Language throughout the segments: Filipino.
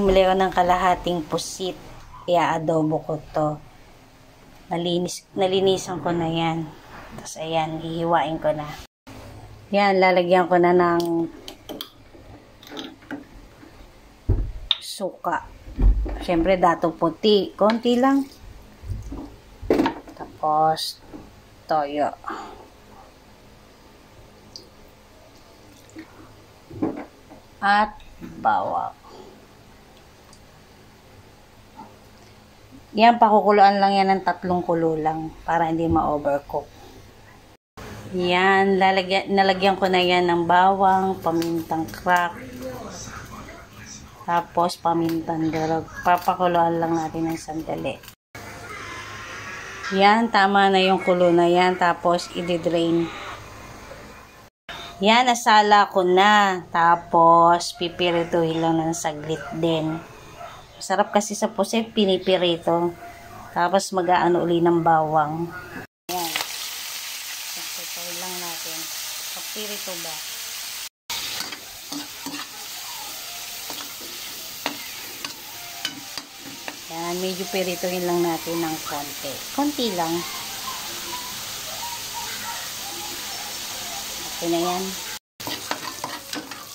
bumili ako ng kalahating pusit. I-adobo ko to. Nalinisan ko na yan. Tapos ayan, hihiwain ko na. Yan, lalagyan ko na ng suka. Siyempre, dato puti. Konti lang. Tapos, toyo. At bawang. Yan, pakukuluan lang yan ng 3 kulo lang para hindi ma-overcook. Yan, nalagyan ko na yan ng bawang, pamintang crack, tapos pamintang durog. Papakuluan lang natin ng sandali. Yan, tama na yung kulo na yan, tapos i-drain. Yan, nasala ko na. Tapos, pipirituhin lang ng saglit din. Masarap kasi sa pusit, pinipirito. Tapos, mag-aano uli ng bawang. Yan. Pipirituhin lang natin. Papirito ba? Yan, medyo pirituhin lang natin ng konti. Konti lang. Okay na yan.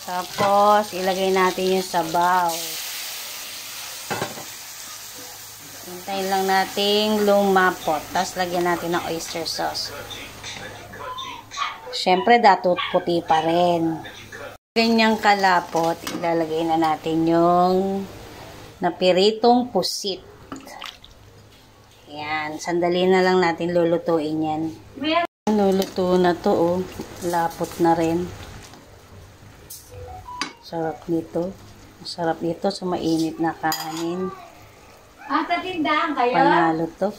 Tapos, ilagay natin yung sabaw. Hintayin lang natin lumapot. Tapos, lagyan natin ng oyster sauce. Siyempre, dato puti pa rin. Ganyang kalapot, ilalagay na natin yung napiritong pusit. Yan. Sandali na lang natin lulutuin yan. Luluto na to, oh. Lapot na rin. Sarap nito. Sarap nito sa mainit na kanin. Sa tindahan kayo? Panalo to.